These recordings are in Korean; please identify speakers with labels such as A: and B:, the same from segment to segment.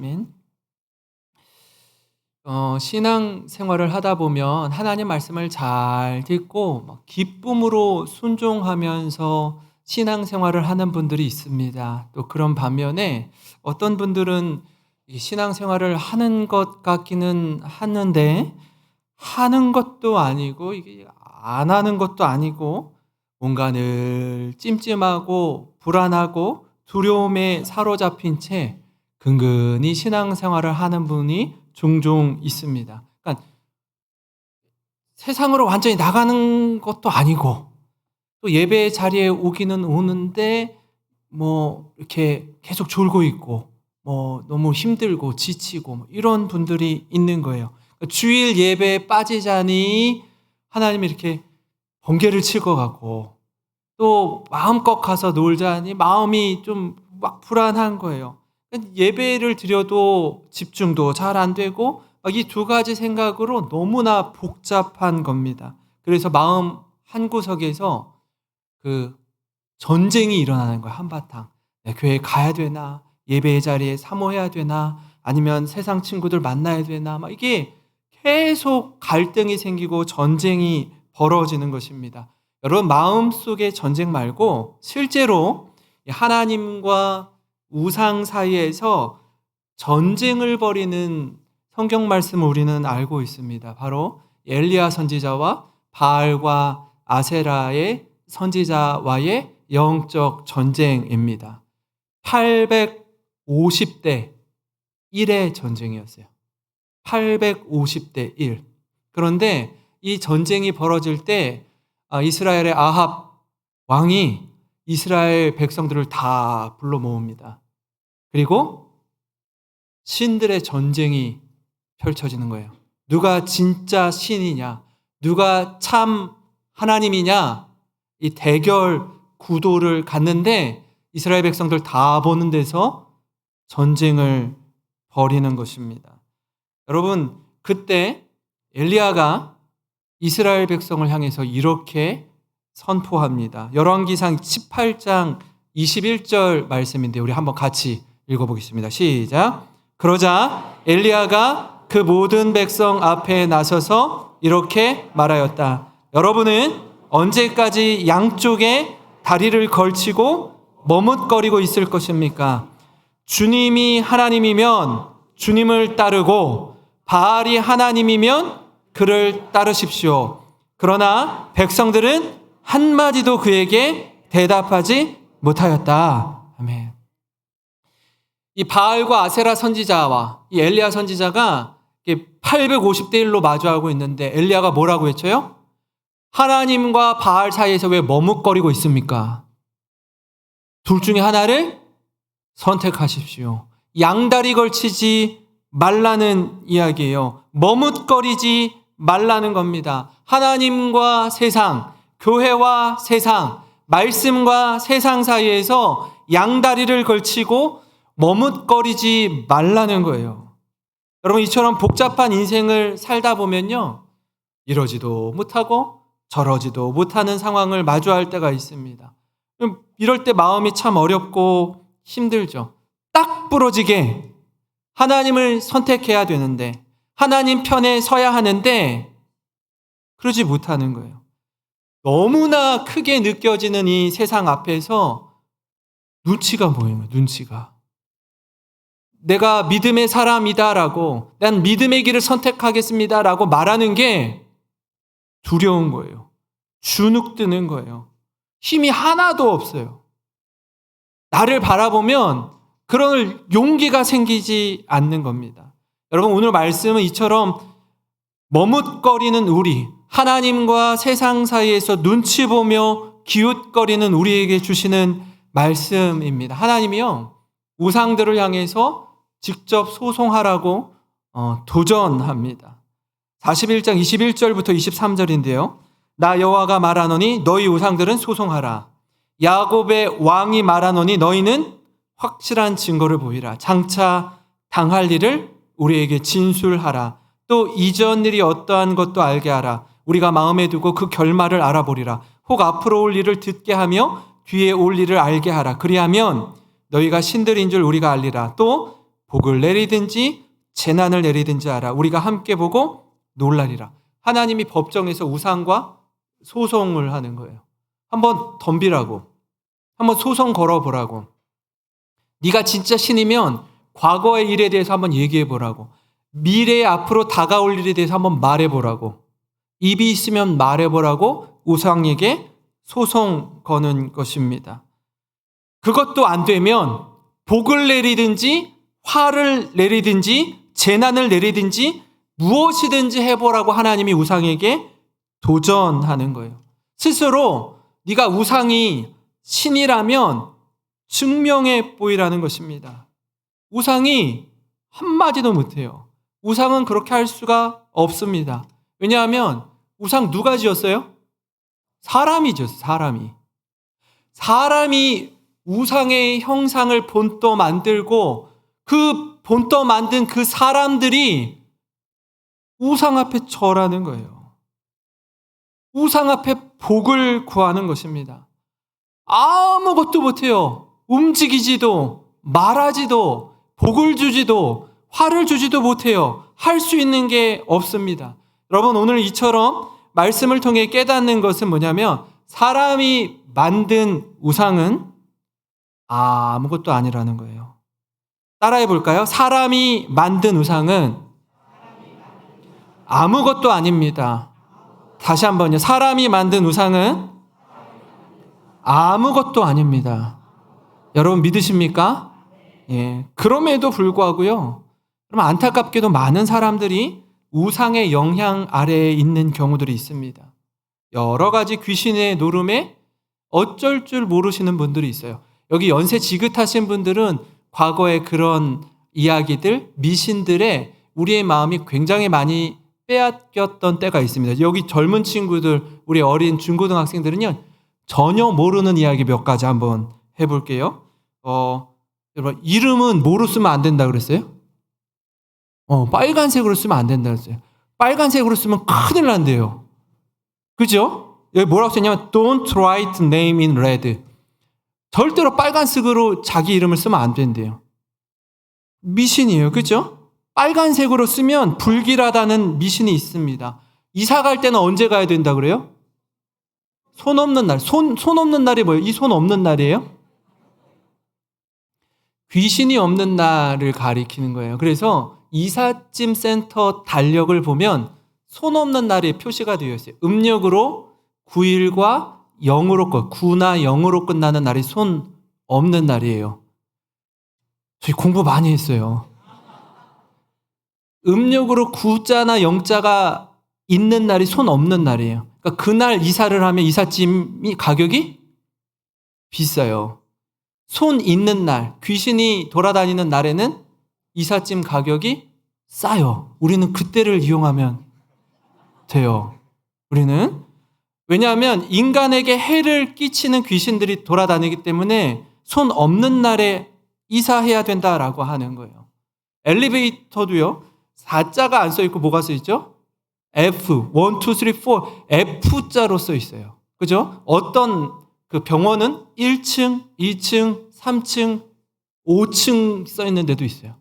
A: 아멘. 신앙 생활을 하다 보면 하나님 말씀을 잘 듣고 막 기쁨으로 순종하면서 신앙 생활을 하는 분들이 있습니다. 또 그런 반면에 어떤 분들은 이 신앙 생활을 하는 것 같기는 하는데 하는 것도 아니고 이게 안 하는 것도 아니고 뭔가 늘 찜찜하고 불안하고 두려움에 사로잡힌 채 근근히 신앙생활을 하는 분이 종종 있습니다. 그러니까 세상으로 완전히 나가는 것도 아니고 또 예배 자리에 오기는 오는데 뭐 이렇게 계속 졸고 있고 뭐 너무 힘들고 지치고 뭐 이런 분들이 있는 거예요. 그러니까 주일 예배에 빠지자니 하나님이 이렇게 번개를 칠 것 같고 또 마음껏 가서 놀자니 마음이 좀 막 불안한 거예요. 예배를 드려도 집중도 잘 안 되고 이 두 가지 생각으로 너무나 복잡한 겁니다. 그래서 마음 한구석에서 그 전쟁이 일어나는 거예요. 한바탕. 교회 가야 되나? 예배의 자리에 사모해야 되나? 아니면 세상 친구들 만나야 되나? 막 이게 계속 갈등이 생기고 전쟁이 벌어지는 것입니다. 여러분 마음속의 전쟁 말고 실제로 하나님과 우상 사이에서 전쟁을 벌이는 성경 말씀을 우리는 알고 있습니다. 바로 엘리야 선지자와 바알과 아세라의 선지자와의 영적 전쟁입니다. 850대 1의 전쟁이었어요. 850대 1. 그런데 이 전쟁이 벌어질 때 이스라엘의 아합 왕이 이스라엘 백성들을 다 불러 모읍니다. 그리고 신들의 전쟁이 펼쳐지는 거예요. 누가 진짜 신이냐, 누가 참 하나님이냐, 이 대결 구도를 갖는데 이스라엘 백성들 다 보는 데서 전쟁을 벌이는 것입니다. 여러분, 그때 엘리야가 이스라엘 백성을 향해서 이렇게 선포합니다. 열왕기상 18장 21절 말씀인데 우리 한번 같이 읽어보겠습니다. 시작. 그러자 엘리야가 그 모든 백성 앞에 나서서 이렇게 말하였다. 여러분은 언제까지 양쪽에 다리를 걸치고 머뭇거리고 있을 것입니까? 주님이 하나님이면 주님을 따르고 바알이 하나님이면 그를 따르십시오. 그러나 백성들은 한마디도 그에게 대답하지 못하였다. 아멘. 이 바알과 아세라 선지자와 이 엘리야 선지자가 850대 1로 마주하고 있는데 엘리야가 뭐라고 외쳐요? 하나님과 바알 사이에서 왜 머뭇거리고 있습니까? 둘 중에 하나를 선택하십시오. 양다리 걸치지 말라는 이야기예요. 머뭇거리지 말라는 겁니다. 하나님과 세상, 교회와 세상, 말씀과 세상 사이에서 양다리를 걸치고 머뭇거리지 말라는 거예요. 여러분, 이처럼 복잡한 인생을 살다 보면요, 이러지도 못하고 저러지도 못하는 상황을 마주할 때가 있습니다. 이럴 때 마음이 참 어렵고 힘들죠. 딱 부러지게 하나님을 선택해야 되는데, 하나님 편에 서야 하는데 그러지 못하는 거예요. 너무나 크게 느껴지는 이 세상 앞에서 눈치가 보이는 거예요. 눈치가. 내가 믿음의 사람이다라고, 난 믿음의 길을 선택하겠습니다라고 말하는 게 두려운 거예요. 주눅드는 거예요. 힘이 하나도 없어요. 나를 바라보면 그런 용기가 생기지 않는 겁니다. 여러분, 오늘 말씀은 이처럼 머뭇거리는 우리, 하나님과 세상 사이에서 눈치 보며 기웃거리는 우리에게 주시는 말씀입니다. 하나님이요, 우상들을 향해서 직접 소송하라고 도전합니다. 41장 21절부터 23절인데요. 나 여호와가 말하노니 너희 우상들은 소송하라. 야곱의 왕이 말하노니 너희는 확실한 증거를 보이라. 장차 당할 일을 우리에게 진술하라. 또 이전 일이 어떠한 것도 알게 하라. 우리가 마음에 두고 그 결말을 알아보리라. 혹 앞으로 올 일을 듣게 하며 뒤에 올 일을 알게 하라. 그리하면 너희가 신들인 줄 우리가 알리라. 또 복을 내리든지 재난을 내리든지 알아. 우리가 함께 보고 놀라리라. 하나님이 법정에서 우상과 소송을 하는 거예요. 한번 덤비라고. 한번 소송 걸어보라고. 네가 진짜 신이면 과거의 일에 대해서 한번 얘기해보라고. 미래에 앞으로 다가올 일에 대해서 한번 말해보라고. 입이 있으면 말해보라고 우상에게 소송 거는 것입니다. 그것도 안 되면 복을 내리든지 화를 내리든지 재난을 내리든지 무엇이든지 해보라고 하나님이 우상에게 도전하는 거예요. 스스로 네가 우상이 신이라면 증명해 보이라는 것입니다. 우상이 한마디도 못해요. 우상은 그렇게 할 수가 없습니다. 왜냐하면 우상 누가 지었어요? 사람이 지었어요. 사람이 우상의 형상을 본떠 만들고 그 본떠 만든 그 사람들이 우상 앞에 절하는 거예요. 우상 앞에 복을 구하는 것입니다. 아무것도 못해요. 움직이지도 말하지도 복을 주지도 화를 주지도 못해요. 할 수 있는 게 없습니다. 여러분, 오늘 이처럼 말씀을 통해 깨닫는 것은 뭐냐면 사람이 만든 우상은 아무것도 아니라는 거예요. 따라해 볼까요? 사람이 만든 우상은 아무것도 아닙니다. 다시 한번요. 사람이 만든 우상은 아무것도 아닙니다. 여러분 믿으십니까? 예. 그럼에도 불구하고요. 그럼 안타깝게도 많은 사람들이 우상의 영향 아래에 있는 경우들이 있습니다. 여러 가지 귀신의 노름에 어쩔 줄 모르시는 분들이 있어요. 여기 연세 지긋하신 분들은 과거의 그런 이야기들, 미신들에 우리의 마음이 굉장히 많이 빼앗겼던 때가 있습니다. 여기 젊은 친구들, 우리 어린 중고등학생들은요, 전혀 모르는 이야기 몇 가지 한번 해볼게요. 여러분, 이름은 뭐로 쓰면 안 된다 그랬어요? 빨간색으로 쓰면 안 된다 그랬어요. 빨간색으로 쓰면 큰일 난대요. 그죠? 여기 뭐라고 썼냐면 Don't write name in red. 절대로 빨간색으로 자기 이름을 쓰면 안 된대요. 미신이에요. 그죠? 빨간색으로 쓰면 불길하다는 미신이 있습니다. 이사 갈 때는 언제 가야 된다 그래요? 손 없는 날. 손 없는 날이 뭐예요? 이 손 없는 날이에요? 귀신이 없는 날을 가리키는 거예요. 그래서 이삿짐 센터 달력을 보면 손 없는 날이 표시가 되어 있어요. 음력으로 9일과 9나 0으로 끝나는 날이 손 없는 날이에요. 저희 공부 많이 했어요. 음력으로 9자나 0자가 있는 날이 손 없는 날이에요. 그러니까 그날 이사를 하면 이삿짐이 가격이 비싸요. 손 있는 날, 귀신이 돌아다니는 날에는 이삿짐 가격이 싸요. 우리는 그때를 이용하면 돼요. 우리는. 왜냐하면 인간에게 해를 끼치는 귀신들이 돌아다니기 때문에 손 없는 날에 이사해야 된다라고 하는 거예요. 엘리베이터도요. 4자가 안 써 있고 뭐가 써 있죠? F, 1, 2, 3, 4, F자로 써 있어요. 그죠? 어떤 그 병원은 1층, 2층, 3층, 5층 써 있는 데도 있어요.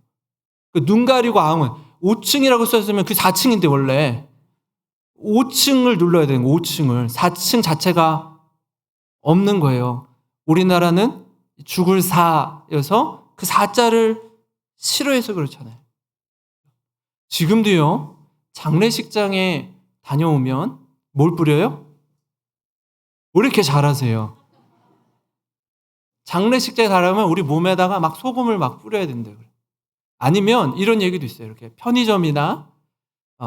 A: 그 눈 가리고 아웅은 5층이라고 써 있으면 그 4층인데 원래 5층을 눌러야 되는 거예요. 5층을. 4층 자체가 없는 거예요. 우리나라는 죽을 사여서 그 4자를 싫어해서 그렇잖아요. 지금도요. 장례식장에 다녀오면 뭘 뿌려요? 왜 이렇게 잘하세요? 장례식장에 다녀오면 우리 몸에다가 막 소금을 막 뿌려야 된대요. 아니면 이런 얘기도 있어요. 이렇게 편의점이나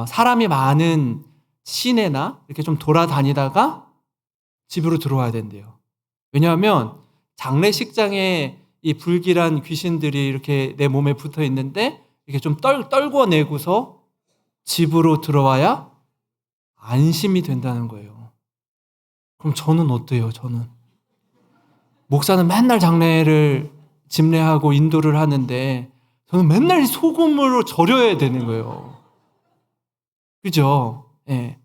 A: 사람이 많은 시내나 이렇게 좀 돌아다니다가 집으로 들어와야 된대요. 왜냐하면 장례식장에 이 불길한 귀신들이 이렇게 내 몸에 붙어 있는데 이렇게 좀 떨궈내고서 집으로 들어와야 안심이 된다는 거예요. 그럼 저는 어때요? 저는 목사는 맨날 장례를 집례하고 인도를 하는데 저는 맨날 소금으로 절여야 되는 거예요. 그죠? 예.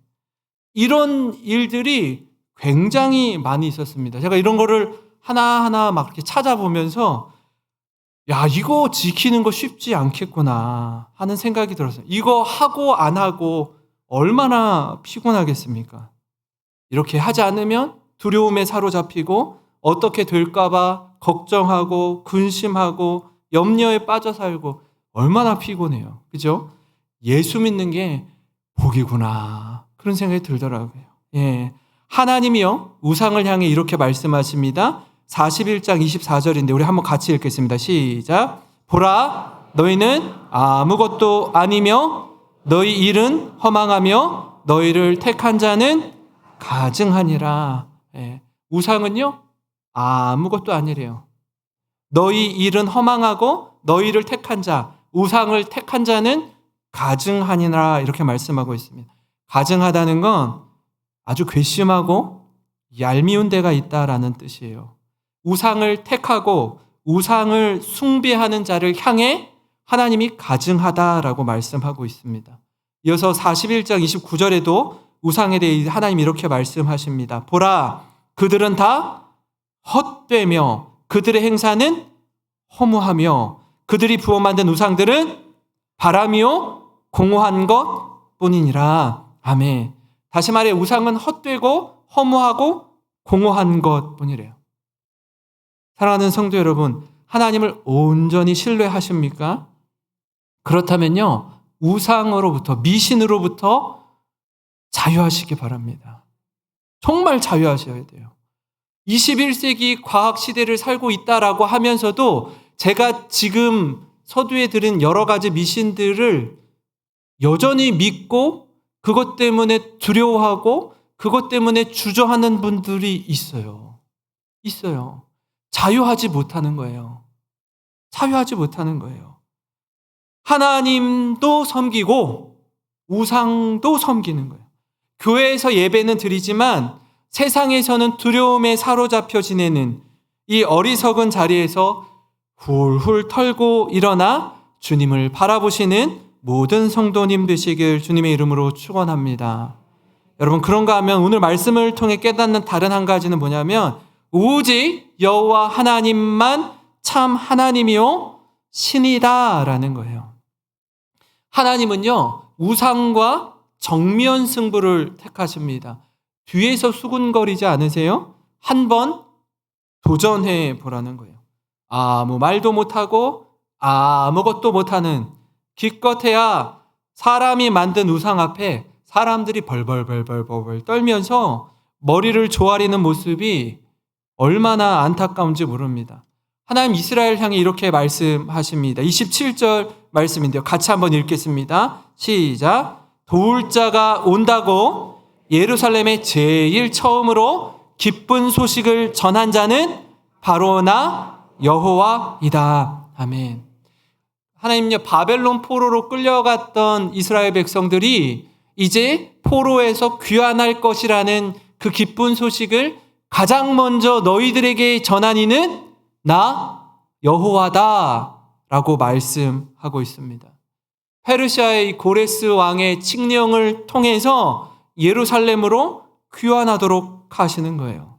A: 이런 일들이 굉장히 많이 있었습니다. 제가 이런 거를 하나하나 막 이렇게 찾아보면서 야, 이거 지키는 거 쉽지 않겠구나 하는 생각이 들었어요. 이거 하고 안 하고 얼마나 피곤하겠습니까? 이렇게 하지 않으면 두려움에 사로잡히고 어떻게 될까봐 걱정하고 근심하고 염려에 빠져 살고 얼마나 피곤해요. 그죠? 예수 믿는 게 복이구나. 그런 생각이 들더라고요. 예. 하나님이요, 우상을 향해 이렇게 말씀하십니다. 41장 24절인데 우리 한번 같이 읽겠습니다. 시작. 보라, 너희는 아무것도 아니며 너희 일은 허망하며 너희를 택한 자는 가증하니라. 예. 우상은요, 아무것도 아니래요. 너희 일은 허망하고 너희를 택한 자, 우상을 택한 자는 가증하니라, 이렇게 말씀하고 있습니다. 가증하다는 건 아주 괘씸하고 얄미운 데가 있다라는 뜻이에요. 우상을 택하고 우상을 숭배하는 자를 향해 하나님이 가증하다라고 말씀하고 있습니다. 이어서 41장 29절에도 우상에 대해 하나님이 이렇게 말씀하십니다. 보라, 그들은 다 헛되며 그들의 행사는 허무하며 그들이 부어 만든 우상들은 바람이요 공허한 것뿐이니라. 아멘. 다시 말해 우상은 헛되고 허무하고 공허한 것뿐이래요. 사랑하는 성도 여러분, 하나님을 온전히 신뢰하십니까? 그렇다면요, 우상으로부터, 미신으로부터 자유하시기 바랍니다. 정말 자유하셔야 돼요. 21세기 과학시대를 살고 있다라고 하면서도 제가 지금 서두에 들은 여러 가지 미신들을 여전히 믿고 그것 때문에 두려워하고 그것 때문에 주저하는 분들이 있어요. 있어요. 자유하지 못하는 거예요. 자유하지 못하는 거예요. 하나님도 섬기고 우상도 섬기는 거예요. 교회에서 예배는 드리지만 세상에서는 두려움에 사로잡혀 지내는 이 어리석은 자리에서 훌훌 털고 일어나 주님을 바라보시는 모든 성도님 되시길 주님의 이름으로 축원합니다. 여러분, 그런가 하면 오늘 말씀을 통해 깨닫는 다른 한 가지는 뭐냐면 오직 여호와 하나님만 참 하나님이요 신이다라는 거예요. 하나님은요, 우상과 정면 승부를 택하십니다. 뒤에서 수군거리지 않으세요? 한번 도전해 보라는 거예요. 아무 말도 못하고 아무것도 못하는, 기껏해야 사람이 만든 우상 앞에 사람들이 벌벌벌벌벌 떨면서 머리를 조아리는 모습이 얼마나 안타까운지 모릅니다. 하나님 이스라엘 향해 이렇게 말씀하십니다. 27절 말씀인데요. 같이 한번 읽겠습니다. 시작. 도울 자가 온다고 예루살렘에 제일 처음으로 기쁜 소식을 전한 자는 바로 나 여호와이다. 아멘. 하나님요, 바벨론 포로로 끌려갔던 이스라엘 백성들이 이제 포로에서 귀환할 것이라는 그 기쁜 소식을 가장 먼저 너희들에게 전한 이는 나 여호와다 라고 말씀하고 있습니다. 페르시아의 고레스 왕의 칙령을 통해서 예루살렘으로 귀환하도록 하시는 거예요.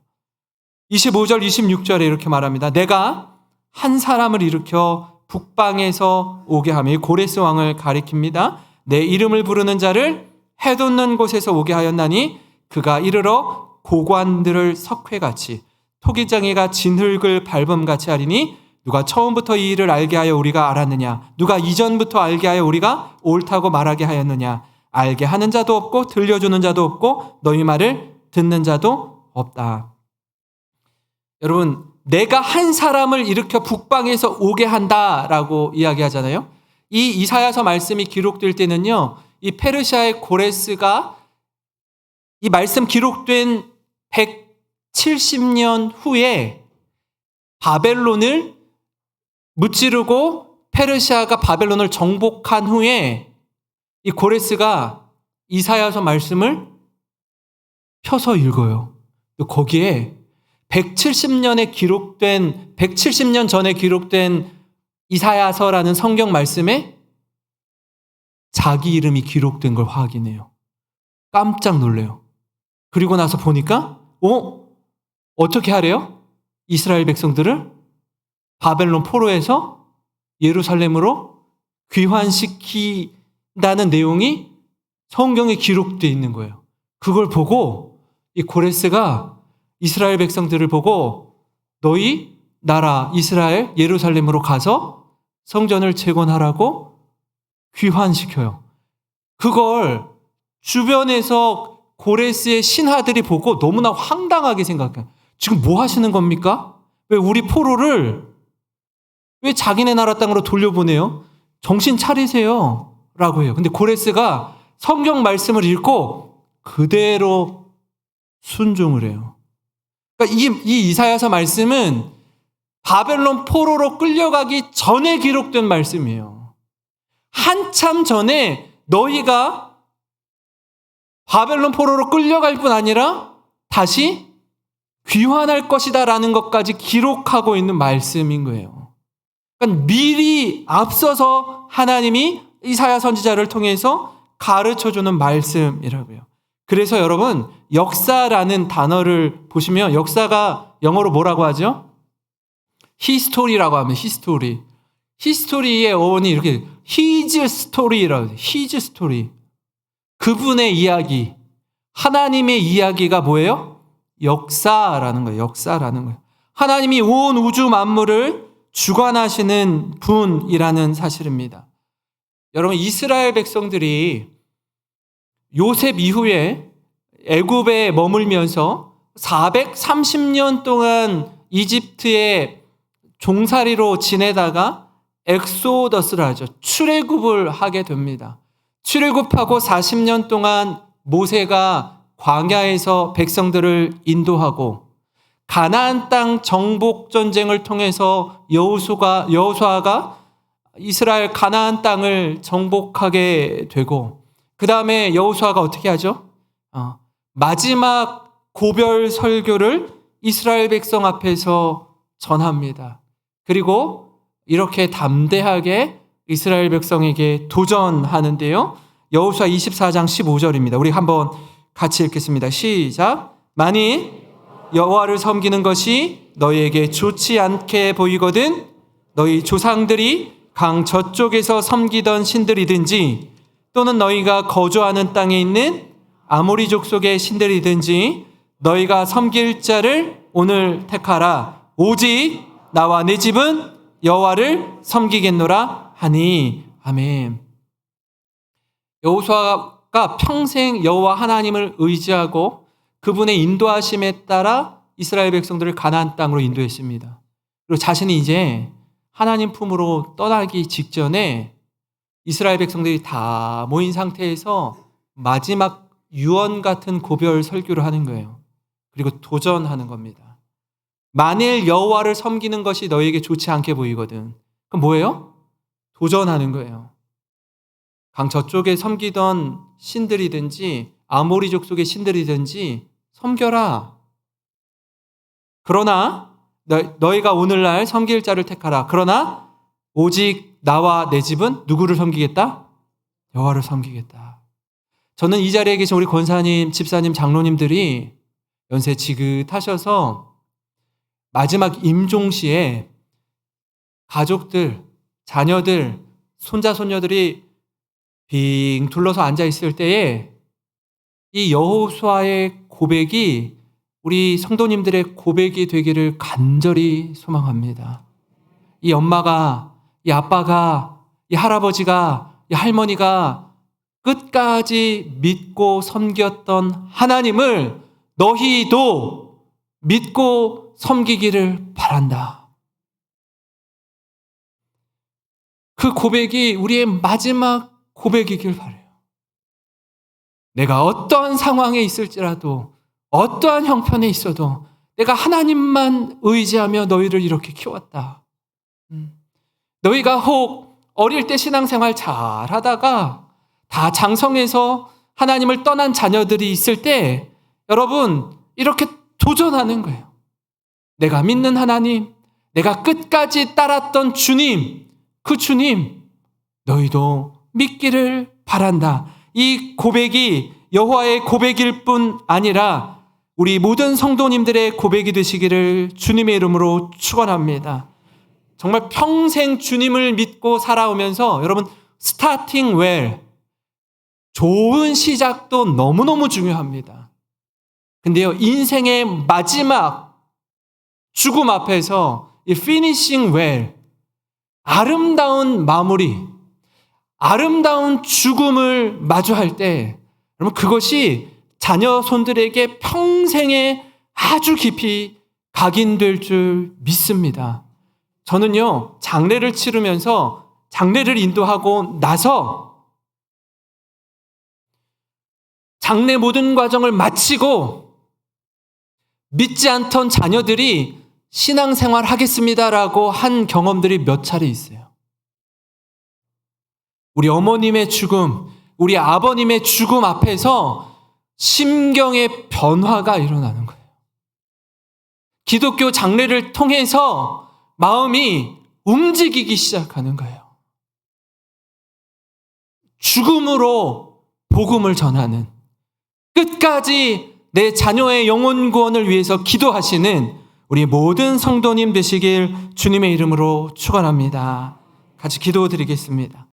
A: 25절 26절에 이렇게 말합니다. 내가 한 사람을 일으켜 북방에서 오게 하며, 고레스 왕을 가리킵니다. 내 이름을 부르는 자를 해돋는 곳에서 오게 하였나니 그가 이르러 고관들을 석회같이 토기장이가 진흙을 밟음같이 하리니 누가 처음부터 이 일을 알게 하여 우리가 알았느냐? 누가 이전부터 알게 하여 우리가 옳다고 말하게 하였느냐? 알게 하는 자도 없고 들려주는 자도 없고 너희 말을 듣는 자도 없다. 여러분, 내가 한 사람을 일으켜 북방에서 오게 한다라고 이야기하잖아요. 이 이사야서 말씀이 기록될 때는요, 이 페르시아의 고레스가 이 말씀 기록된 170년 후에 바벨론을 무찌르고 페르시아가 바벨론을 정복한 후에 이 고레스가 이사야서 말씀을 펴서 읽어요. 거기에 170년 전에 기록된 이사야서라는 성경 말씀에 자기 이름이 기록된 걸 확인해요. 깜짝 놀래요. 그리고 나서 보니까 어떻게 하래요? 이스라엘 백성들을 바벨론 포로에서 예루살렘으로 귀환시킨다는 내용이 성경에 기록되어 있는 거예요. 그걸 보고 이 고레스가 이스라엘 백성들을 보고 너희 나라 이스라엘 예루살렘으로 가서 성전을 재건하라고 귀환시켜요. 그걸 주변에서 고레스의 신하들이 보고 너무나 황당하게 생각해요. 지금 뭐 하시는 겁니까? 왜 우리 포로를 왜 자기네 나라 땅으로 돌려보내요? 정신 차리세요 라고 해요. 근데 고레스가 성경 말씀을 읽고 그대로 순종을 해요. 그러니까 이 이사야서 말씀은 바벨론 포로로 끌려가기 전에 기록된 말씀이에요. 한참 전에 너희가 바벨론 포로로 끌려갈 뿐 아니라 다시 귀환할 것이다 라는 것까지 기록하고 있는 말씀인 거예요. 그러니까 미리 앞서서 하나님이 이사야 선지자를 통해서 가르쳐주는 말씀이라고요. 그래서 여러분 역사라는 단어를 보시면 역사가 영어로 뭐라고 하죠? 히스토리라고 하면 히스토리. 히스토리의 어원이 이렇게 his story라고 해요. his story. 그분의 이야기. 하나님의 이야기가 뭐예요? 역사라는 거예요. 역사라는 거예요. 하나님이 온 우주 만물을 주관하시는 분이라는 사실입니다. 여러분 이스라엘 백성들이 요셉 이후에 애굽에 머물면서 430년 동안 이집트의 종살이로 지내다가 엑소더스를 하죠. 출애굽을 하게 됩니다. 출애굽하고 40년 동안 모세가 광야에서 백성들을 인도하고 가나안 땅 정복 전쟁을 통해서 여호수아가 이스라엘 가나안 땅을 정복하게 되고 그 다음에 여호수아가 어떻게 하죠? 마지막 고별 설교를 이스라엘 백성 앞에서 전합니다. 그리고 이렇게 담대하게 이스라엘 백성에게 도전하는데요. 여호수아 24장 15절입니다. 우리 한번 같이 읽겠습니다. 시작. 만일 여호와를 섬기는 것이 너희에게 좋지 않게 보이거든 너희 조상들이 강 저쪽에서 섬기던 신들이든지 또는 너희가 거주하는 땅에 있는 아모리 족속의 신들이든지 너희가 섬길 자를 오늘 택하라. 오직 나와 내 집은 여호와를 섬기겠노라 하니. 아멘. 여호수아가 평생 여호와 하나님을 의지하고 그분의 인도하심에 따라 이스라엘 백성들을 가나안 땅으로 인도했습니다. 그리고 자신이 이제 하나님 품으로 떠나기 직전에 이스라엘 백성들이 다 모인 상태에서 마지막 유언 같은 고별 설교를 하는 거예요. 그리고 도전하는 겁니다. 만일 여호와를 섬기는 것이 너에게 좋지 않게 보이거든. 그럼 뭐예요? 도전하는 거예요. 강 저쪽에 섬기던 신들이든지 아모리 족속의 신들이든지 섬겨라. 그러나 너희가 오늘날 섬길 자를 택하라. 그러나 오직 나와 내 집은 누구를 섬기겠다? 여호와를 섬기겠다. 저는 이 자리에 계신 우리 권사님, 집사님, 장로님들이 연세 지긋하셔서 마지막 임종시에 가족들, 자녀들, 손자, 손녀들이 빙 둘러서 앉아있을 때에 이 여호수아의 고백이 우리 성도님들의 고백이 되기를 간절히 소망합니다. 이 엄마가, 이 아빠가, 이 할아버지가, 이 할머니가 끝까지 믿고 섬겼던 하나님을 너희도 믿고 섬기기를 바란다. 그 고백이 우리의 마지막 고백이길 바라요. 내가 어떠한 상황에 있을지라도 어떠한 형편에 있어도 내가 하나님만 의지하며 너희를 이렇게 키웠다. 너희가 혹 어릴 때 신앙생활 잘하다가 다 장성해서 하나님을 떠난 자녀들이 있을 때 여러분 이렇게 도전하는 거예요. 내가 믿는 하나님, 내가 끝까지 따랐던 주님, 그 주님 너희도 믿기를 바란다. 이 고백이 여호와의 고백일 뿐 아니라 우리 모든 성도님들의 고백이 되시기를 주님의 이름으로 축원합니다. 정말 평생 주님을 믿고 살아오면서 여러분 starting well, 좋은 시작도 너무너무 중요합니다. 근데요, 인생의 마지막 죽음 앞에서 이 finishing well, 아름다운 마무리, 아름다운 죽음을 마주할 때 여러분 그것이 자녀 손들에게 평생에 아주 깊이 각인될 줄 믿습니다. 저는요, 장례를 치르면서 장례를 인도하고 나서 장례 모든 과정을 마치고 믿지 않던 자녀들이 신앙생활 하겠습니다라고 한 경험들이 몇 차례 있어요. 우리 어머님의 죽음, 우리 아버님의 죽음 앞에서 심경의 변화가 일어나는 거예요. 기독교 장례를 통해서 마음이 움직이기 시작하는 거예요. 죽음으로 복음을 전하는, 끝까지 내 자녀의 영혼 구원을 위해서 기도하시는 우리 모든 성도님 되시길 주님의 이름으로 축원합니다. 같이 기도드리겠습니다.